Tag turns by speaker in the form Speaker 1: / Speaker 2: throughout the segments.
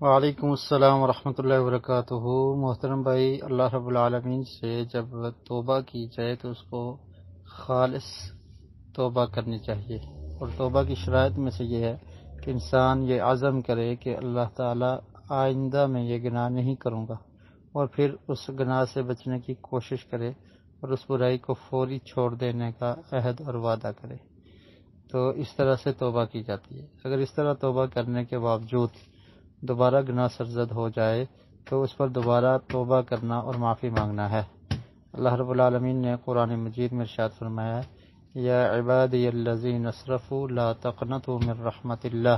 Speaker 1: وعلیکم السلام ورحمۃ اللہ وبرکاتہ۔ محترم بھائی، اللہ رب العالمین سے جب توبہ کی جائے تو اس کو خالص توبہ کرنی چاہیے، اور توبہ کی شرائط میں سے یہ ہے کہ انسان یہ عزم کرے کہ اللہ تعالیٰ آئندہ میں یہ گناہ نہیں کروں گا، اور پھر اس گناہ سے بچنے کی کوشش کرے اور اس برائی کو فوری چھوڑ دینے کا عہد اور وعدہ کرے۔ تو اس طرح سے توبہ کی جاتی ہے۔ اگر اس طرح توبہ کرنے کے باوجود دوبارہ گناہ سرزد ہو جائے تو اس پر دوبارہ توبہ کرنا اور معافی مانگنا ہے۔ اللہ رب العالمین نے قرآن مجید میں ارشاد فرمایا ہے، یا عبادی الذین اسرفوا لا تقنطوا من رحمت اللہ،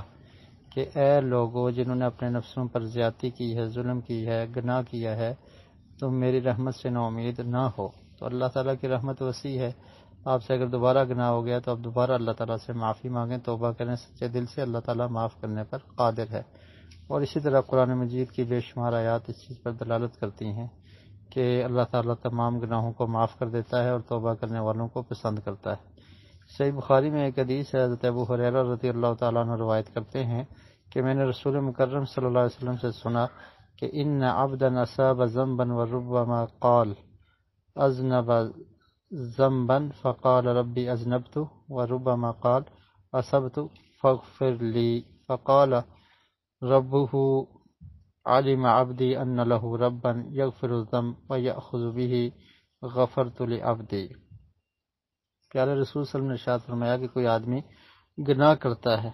Speaker 1: کہ اے لوگو جنہوں نے اپنے نفسوں پر زیادتی کی ہے، ظلم کی ہے، گناہ کیا ہے، تم میری رحمت سے نا امید نہ ہو۔ تو اللہ تعالیٰ کی رحمت وسیع ہے، آپ سے اگر دوبارہ گناہ ہو گیا تو آپ دوبارہ اللہ تعالیٰ سے معافی مانگیں، توبہ کریں سچے دل سے، اللہ تعالیٰ معاف کرنے پر قادر ہے۔ اور اسی طرح قرآن مجید کی بے شمار آیات اس چیز پر دلالت کرتی ہیں کہ اللہ تعالیٰ تمام گناہوں کو معاف کر دیتا ہے اور توبہ کرنے والوں کو پسند کرتا ہے۔ صحیح بخاری میں ایک حدیث ہے، حضرت ابو ہریرہ رضی اللہ تعالیٰ عنہ روایت کرتے ہیں کہ میں نے رسول مکرم صلی اللہ علیہ وسلم سے سنا کہ ان عبدا اصاب ذنبا وربما قال اذنب ذنبا فقال ربی اذنبت، وربما قال اصبت فاغفر لی، فقال ربه علم عبدی ان له ربا یغفر الذنب ویأخذ به غفرت لعبدی۔ پیارے رسول صلی اللہ علیہ وسلم نے ارشاد فرمایا کہ کوئی آدمی گناہ کرتا ہے،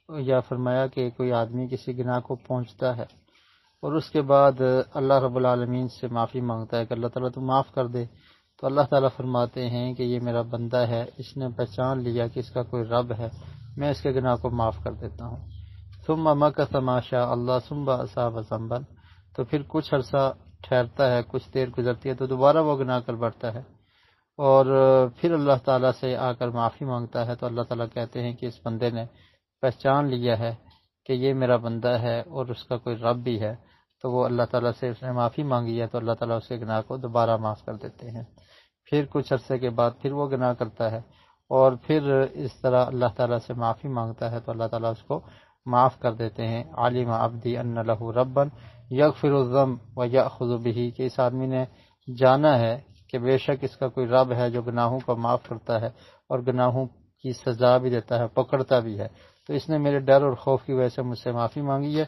Speaker 1: یا فرمایا کہ کوئی آدمی کسی گناہ کو پہنچتا ہے اور اس کے بعد اللہ رب العالمین سے معافی مانگتا ہے کہ اللہ تعالیٰ تو معاف کر دے، تو اللہ تعالیٰ فرماتے ہیں کہ یہ میرا بندہ ہے، اس نے پہچان لیا کہ اس کا کوئی رب ہے، میں اس کے گناہ کو معاف کر دیتا ہوں۔ ثم مکث ما شاء اللہ ثم اصاب ذنبا، تو پھر کچھ عرصہ ٹھہرتا ہے، کچھ دیر گزرتی ہے تو دوبارہ وہ گناہ کر بیٹھتا ہے، اور پھر اللہ تعالیٰ سے آ کر معافی مانگتا ہے، تو اللہ تعالیٰ کہتے ہیں کہ اس بندے نے پہچان لیا ہے کہ یہ میرا بندہ ہے اور اس کا کوئی رب بھی ہے، تو وہ اللہ تعالیٰ سے اس نے معافی مانگی ہے تو اللہ تعالیٰ اس کے گناہ کو دوبارہ معاف کر دیتے ہیں۔ پھر کچھ عرصے کے بعد پھر وہ گناہ کرتا ہے اور پھر اس طرح اللہ تعالیٰ سے معافی مانگتا ہے تو اللہ تعالیٰ اس کو معاف کر دیتے ہیں۔ علم عبدی ان لہ ربا یغفر الذنب ویأخذ بہ، کہ اس آدمی نے جانا ہے کہ بے شک اس کا کوئی رب ہے جو گناہوں کو معاف کرتا ہے اور گناہوں کی سزا بھی دیتا ہے، پکڑتا بھی ہے، تو اس نے میرے ڈر اور خوف کی وجہ سے مجھ سے معافی مانگی ہے۔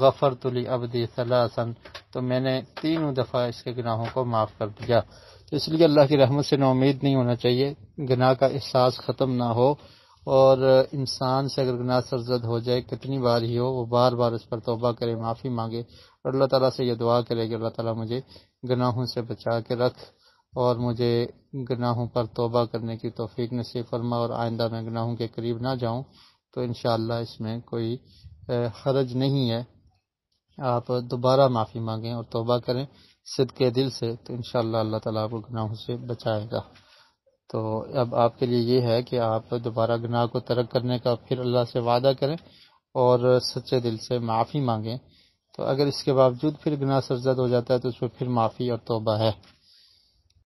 Speaker 1: غفرت لعبدی ثلاثا، تو میں نے 3 دفعہ اس کے گناہوں کو معاف کر دیا۔ تو اس لیے اللہ کی رحمت سے نا امید نہیں ہونا چاہیے، گناہ کا احساس ختم نہ ہو، اور انسان سے اگر گناہ سرزد ہو جائے کتنی بار ہی ہو، وہ بار بار اس پر توبہ کرے، معافی مانگے، اور اللہ تعالیٰ سے یہ دعا کرے کہ اللہ تعالیٰ مجھے گناہوں سے بچا کے رکھ اور مجھے گناہوں پر توبہ کرنے کی توفیق نصیب فرما، اور آئندہ میں گناہوں کے قریب نہ جاؤں۔ تو انشاءاللہ اس میں کوئی حرج نہیں ہے، آپ دوبارہ معافی مانگیں اور توبہ کریں صدقے دل سے، تو انشاءاللہ اللہ تعالیٰ آپ کو گناہوں سے بچائے گا۔ تو اب آپ کے لیے یہ ہے کہ آپ دوبارہ گناہ کو ترک کرنے کا پھر اللہ سے وعدہ کریں اور سچے دل سے معافی مانگیں۔ تو اگر اس کے باوجود پھر گناہ سرزد ہو جاتا ہے تو اس پر پھر معافی اور توبہ ہے۔